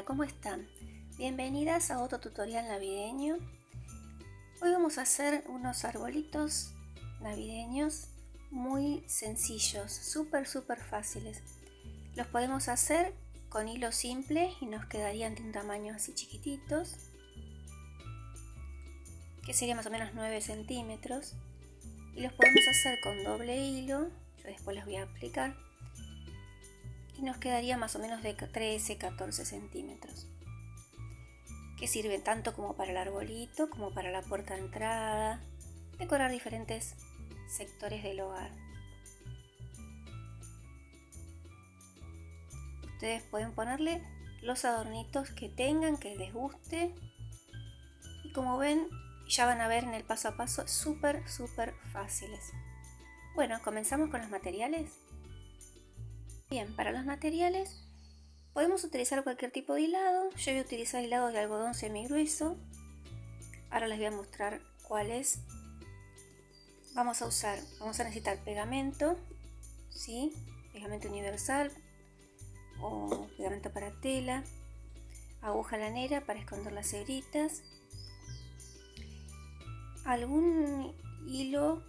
¿cómo están? Bienvenidas a otro tutorial navideño. Hoy vamos a hacer unos arbolitos navideños muy sencillos, súper fáciles. Los podemos hacer con hilo simple y nos quedarían de un tamaño así chiquititos, que sería más o menos 9 centímetros. Y los podemos hacer con doble hilo, yo después les voy a explicar. Y nos quedaría más o menos de 13-14 centímetros, que sirve tanto como para el arbolito como para la puerta de entrada, decorar diferentes sectores del hogar. Ustedes pueden ponerle los adornitos que tengan, que les guste, y como ven, ya van a ver en el paso a paso súper fáciles. Bueno, comenzamos con los materiales. Bien, para los materiales podemos utilizar cualquier tipo de hilado. Yo voy a utilizar hilado de algodón semigrueso. Ahora les voy a mostrar cuáles vamos a usar. Vamos a necesitar pegamento, ¿sí? Pegamento universal o pegamento para tela, aguja lanera para esconder las hebritas, algún hilo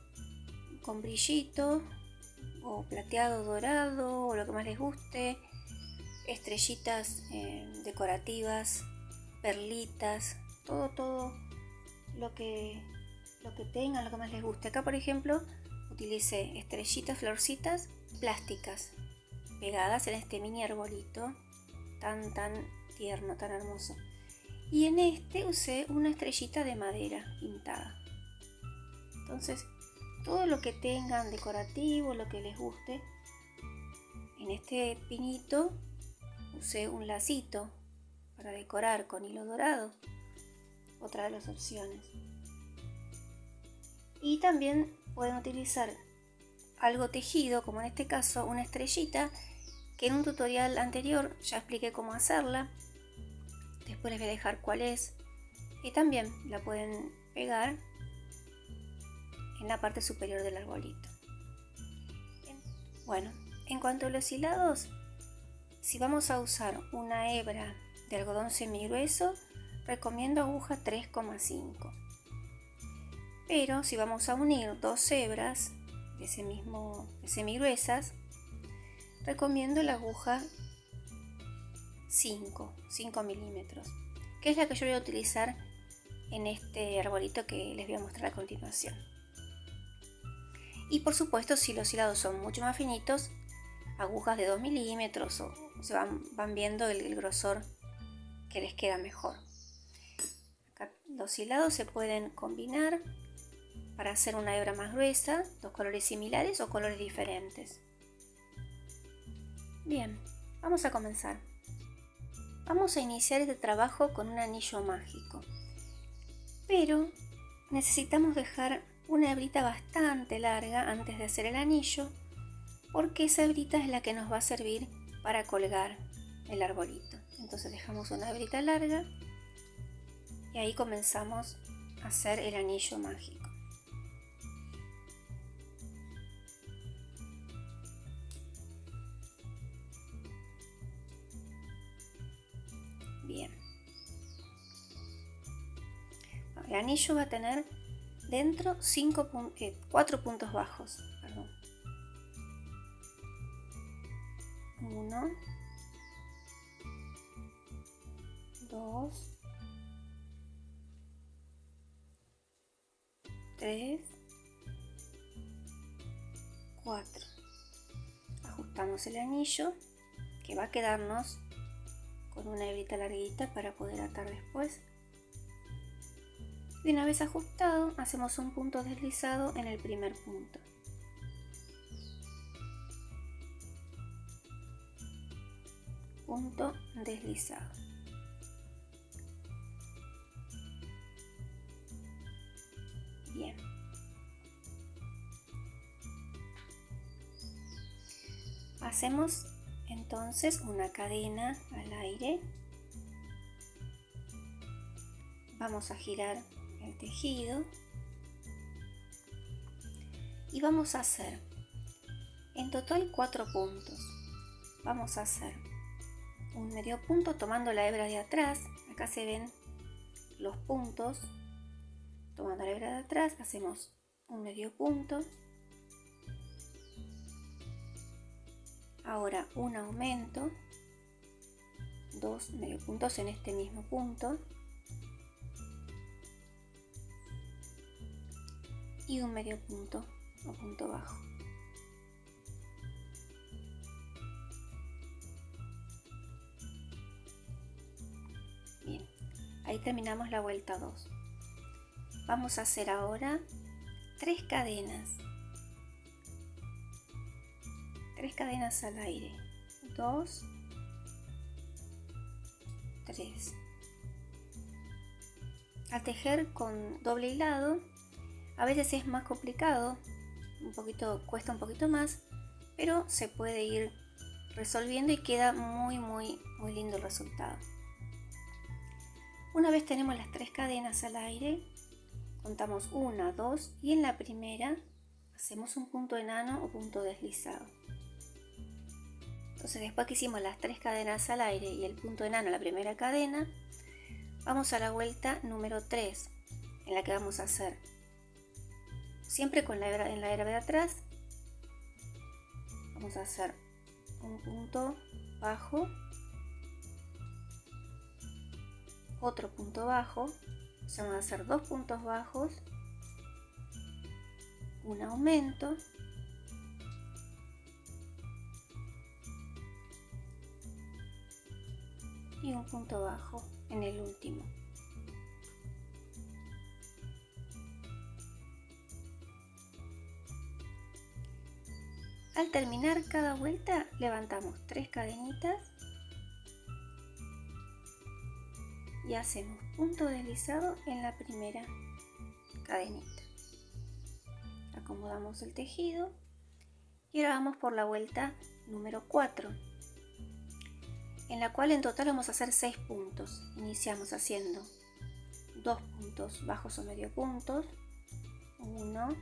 con brillito o plateado, dorado o lo que más les guste, estrellitas decorativas, perlitas, todo lo que tengan, lo que más les guste. Acá por ejemplo utilicé estrellitas, florcitas plásticas pegadas en este mini arbolito tan tierno, tan hermoso. Y en este usé una estrellita de madera pintada. Entonces todo lo que tengan decorativo, lo que les guste. En este pinito usé un lacito para decorar con hilo dorado, otra de las opciones. Y también pueden utilizar algo tejido, como en este caso una estrellita, que en un tutorial anterior ya expliqué cómo hacerla. Después les voy a dejar cuál es. Y también la pueden pegar en la parte superior del arbolito. Bueno, en cuanto a los hilados, si vamos a usar una hebra de algodón semigrueso, recomiendo aguja 3,5. Pero si vamos a unir dos hebras de semigruesas, recomiendo la aguja 5 milímetros, que es la que yo voy a utilizar en este arbolito que les voy a mostrar a continuación. Y por supuesto, si los hilados son mucho más finitos, agujas de 2 milímetros o se van viendo el grosor que les queda mejor. Acá los hilados se pueden combinar para hacer una hebra más gruesa, dos colores similares o colores diferentes. Bien, vamos a comenzar. Vamos a iniciar este trabajo con un anillo mágico, pero necesitamos dejar una hebrita bastante larga antes de hacer el anillo, porque esa hebrita es la que nos va a servir para colgar el arbolito. Entonces dejamos una hebrita larga y ahí comenzamos a hacer el anillo mágico. Bien. El anillo va a tener dentro 4 puntos bajos. 1, 2, 3, 4. Ajustamos el anillo, que va a quedarnos con una hebrita larguita para poder atar después. Y una vez ajustado, hacemos un punto deslizado en el primer punto. Punto deslizado. Bien. Hacemos entonces una cadena al aire. Vamos a girar el tejido y vamos a hacer en total 4 puntos. Vamos a hacer un medio punto tomando la hebra de atrás. Acá se ven los puntos. Tomando la hebra de atrás hacemos un medio punto. Ahora un aumento, 2 medio puntos en este mismo punto y un medio punto o punto bajo. Bien, ahí terminamos la vuelta 2. Vamos a hacer ahora 3 cadenas. 3 cadenas al aire. 2, 3. Al tejer con doble hilado, a veces es más complicado, cuesta un poquito más, pero se puede ir resolviendo y queda muy lindo el resultado. Una vez tenemos las 3 cadenas al aire, contamos 1, 2 y en la primera hacemos un punto enano o punto deslizado. Entonces, después que hicimos las 3 cadenas al aire y el punto enano en la primera cadena, vamos a la vuelta número 3, en la que vamos a hacer siempre con la hebra en la hebra de atrás. Vamos a hacer un punto bajo, otro punto bajo, o sea, vamos a hacer 2 puntos bajos, un aumento, y un punto bajo en el último. Al terminar cada vuelta levantamos 3 cadenitas y hacemos punto deslizado en la primera cadenita. Acomodamos el tejido y ahora vamos por la vuelta número 4, en la cual en total vamos a hacer 6 puntos. Iniciamos haciendo 2 puntos bajos o medio puntos, 1,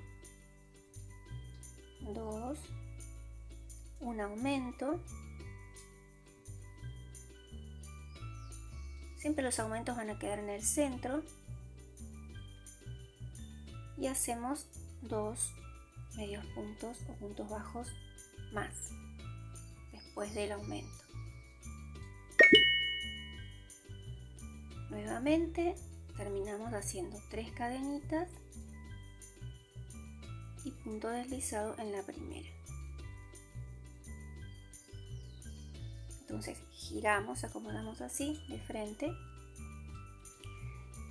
2, un aumento. Siempre los aumentos van a quedar en el centro y hacemos 2 medios puntos o puntos bajos más después del aumento. Nuevamente terminamos haciendo 3 cadenitas y punto deslizado en la primera. Entonces giramos, acomodamos así de frente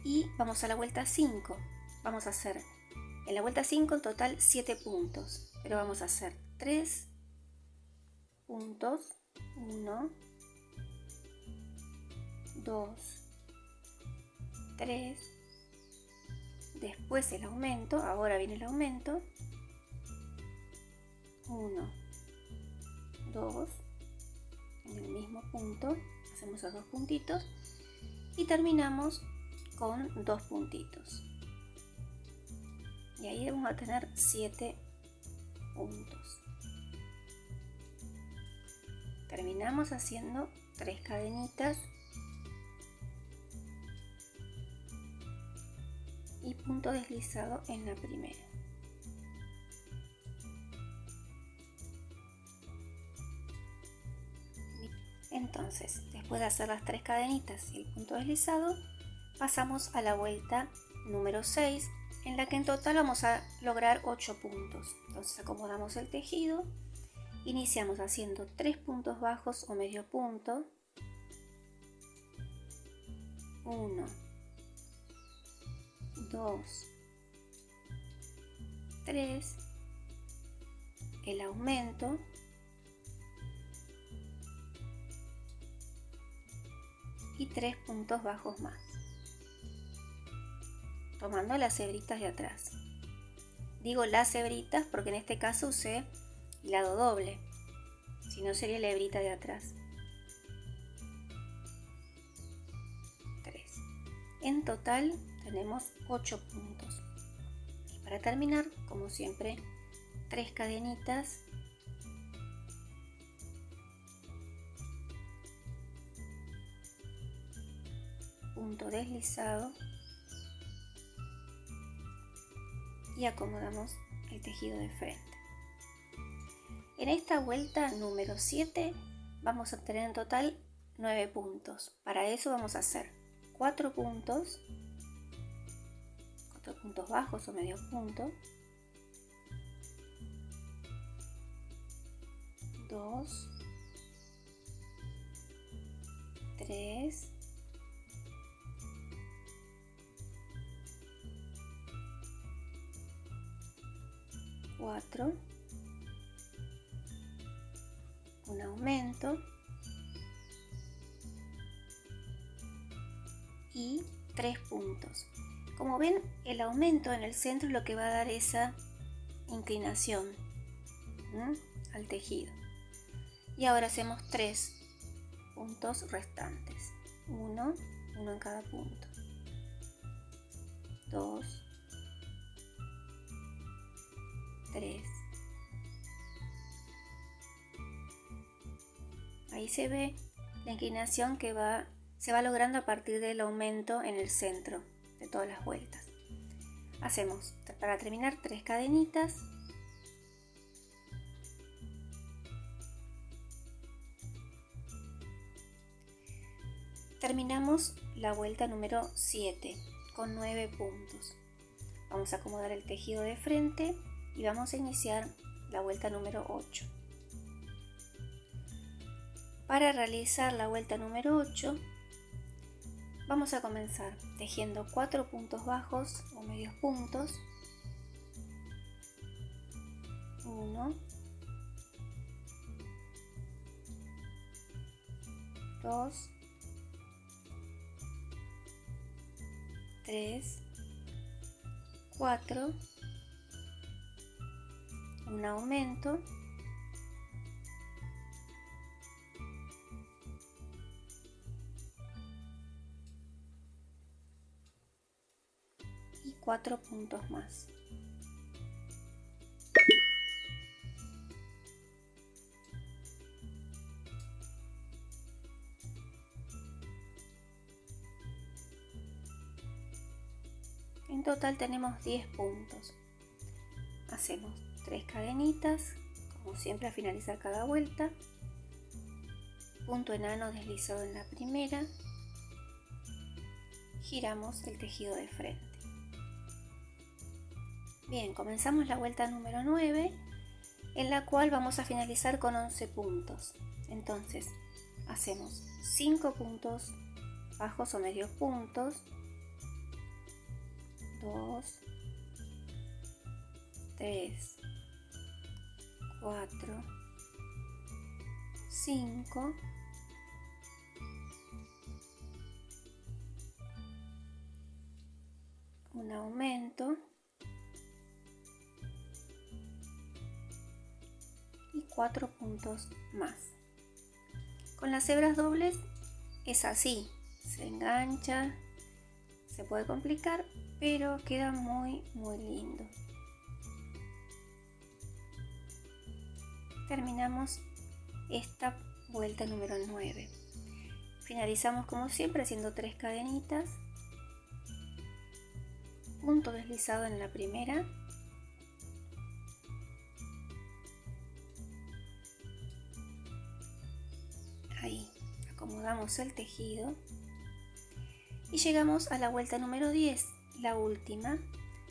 y vamos a la vuelta 5. Vamos a hacer en la vuelta 5 en total 7 puntos, pero vamos a hacer 3 puntos, 1, 2, 3, después el aumento, ahora viene el aumento, 1, 2, en el mismo punto, hacemos los 2 puntitos y terminamos con 2 puntitos. Y ahí vamos a tener 7 puntos. Terminamos haciendo 3 cadenitas y punto deslizado en la primera. Entonces, después de hacer las 3 cadenitas y el punto deslizado, pasamos a la vuelta número 6, en la que en total vamos a lograr 8 puntos. Entonces acomodamos el tejido, iniciamos haciendo 3 puntos bajos o medio punto, 1, 2, 3, el aumento, y 3 puntos bajos más, tomando las hebritas de atrás. Digo las hebritas porque en este caso usé hilado doble, si no sería la hebrita de atrás. 3. En total tenemos 8 puntos. Y para terminar, como siempre, 3 cadenitas punto deslizado y acomodamos el tejido de frente. En esta vuelta número 7 vamos a obtener en total 9 puntos. Para eso vamos a hacer 4 puntos bajos o medio punto, 2, 3, 4, un aumento y 3 puntos. Como ven, el aumento en el centro es lo que va a dar esa inclinación al tejido. Y ahora hacemos 3 puntos restantes. 1 en cada punto. 2, 3. Ahí se ve la inclinación que se va logrando a partir del aumento en el centro de todas las vueltas. Hacemos, para terminar, 3 cadenitas. Terminamos la vuelta número 7 con 9 puntos. Vamos a acomodar el tejido de frente y vamos a iniciar la vuelta número 8. Para realizar la vuelta número 8 vamos a comenzar tejiendo 4 puntos bajos o medios puntos. 1, 2, 3, 4, un aumento y 4 puntos más. En total tenemos 10 puntos. Hacemos 3 cadenitas, como siempre, a finalizar cada vuelta. Punto enano deslizado en la primera. Giramos el tejido de frente. Bien, comenzamos la vuelta número 9, en la cual vamos a finalizar con 11 puntos. Entonces, hacemos 5 puntos bajos o medios puntos. 2, 3, 4, 5, un aumento y 4 puntos más. Con las hebras dobles es así, se engancha, se puede complicar, pero queda muy lindo. Terminamos esta vuelta número 9. Finalizamos como siempre haciendo 3 cadenitas, punto deslizado en la primera, ahí acomodamos el tejido y llegamos a la vuelta número 10, la última,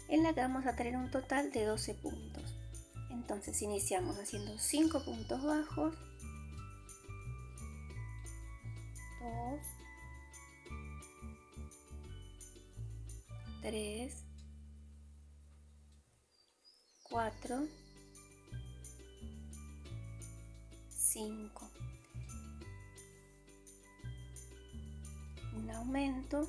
en la que vamos a tener un total de 12 puntos. Entonces iniciamos haciendo 5 puntos bajos, 2, 3, 4, 5, un aumento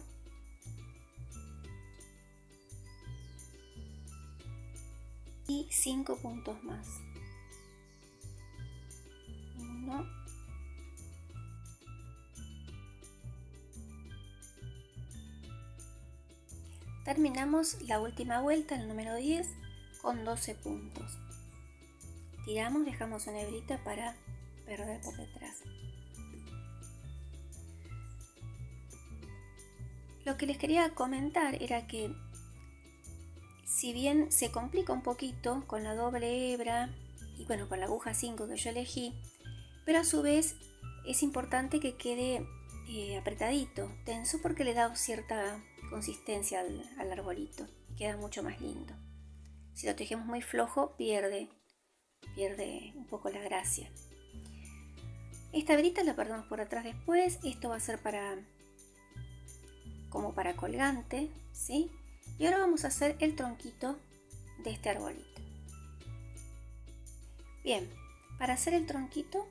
y 5 puntos más. 1, terminamos la última vuelta, el número 10, con 12 puntos. Tiramos, dejamos una hebrita para perder por detrás. Lo que les quería comentar era que si bien se complica un poquito con la doble hebra y bueno, con la aguja 5 que yo elegí, pero a su vez es importante que quede apretadito, tenso, porque le da cierta consistencia al arbolito y queda mucho más lindo. Si lo tejemos muy flojo pierde un poco la gracia. Esta hebrita la perdemos por atrás después. Esto va a ser como para colgante, ¿sí? Y ahora vamos a hacer el tronquito de este arbolito. Bien, para hacer el tronquito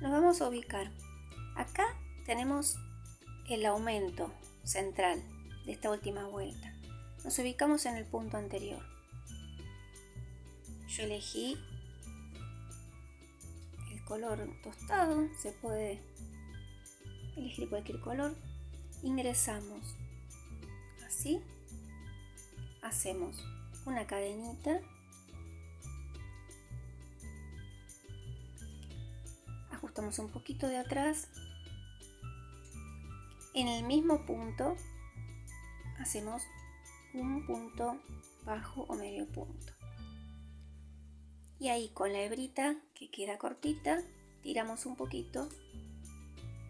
nos vamos a ubicar. Acá tenemos el aumento central de esta última vuelta. Nos ubicamos en el punto anterior. Yo elegí el color tostado, se puede elegir cualquier color. Ingresamos así, hacemos una cadenita, ajustamos un poquito de atrás, en el mismo punto hacemos un punto bajo o medio punto, y ahí con la hebrita que queda cortita tiramos un poquito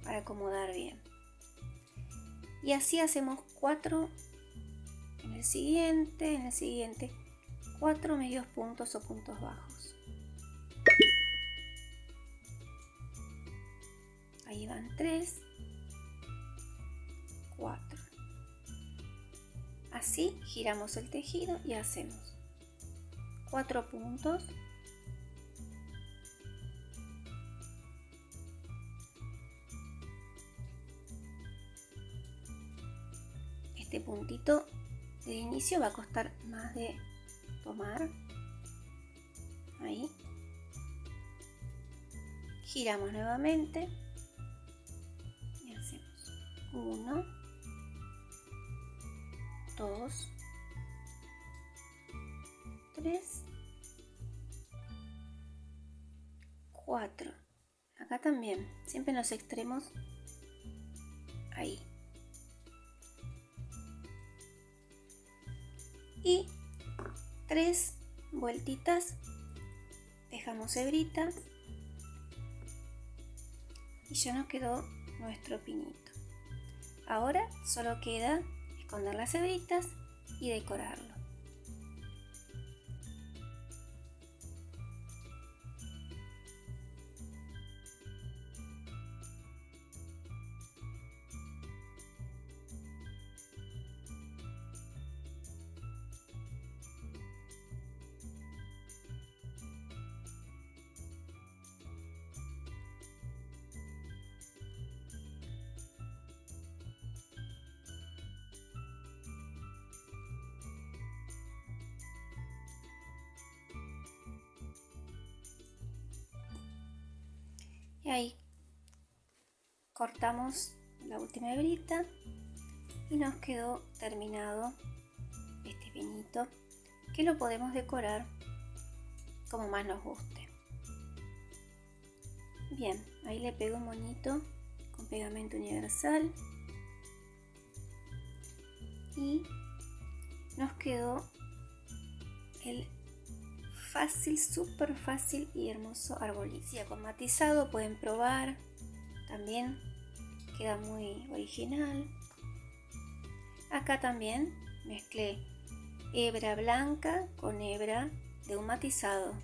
para acomodar bien, y así hacemos 4 en el siguiente 4 medios puntos o puntos bajos. Ahí van 3, 4. Así giramos el tejido y hacemos 4 puntos, este puntito de inicio va a costar más de tomar. Ahí giramos nuevamente y hacemos 1, 2, 3, 4. Acá también, siempre en los extremos. Ahí. Y 3 vueltitas, dejamos hebrita y ya nos quedó nuestro pinito. Ahora solo queda esconder las hebritas y decorarlo. Y ahí cortamos la última hebrita y nos quedó terminado este pinito, que lo podemos decorar como más nos guste. Bien, ahí le pego un moñito con pegamento universal y nos quedó el fácil, súper fácil y hermoso arbolito. Si con matizado pueden probar, también queda muy original. Acá también mezclé hebra blanca con hebra de un matizado,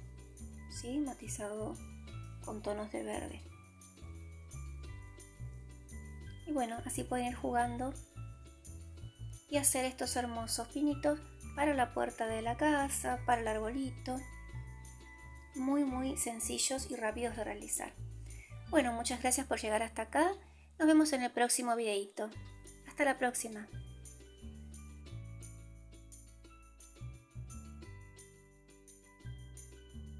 ¿sí? Matizado con tonos de verde. Y bueno, así pueden ir jugando y hacer estos hermosos pinitos para la puerta de la casa, para el arbolito. Muy sencillos y rápidos de realizar. Bueno, muchas gracias por llegar hasta acá. Nos vemos en el próximo videito. Hasta la próxima.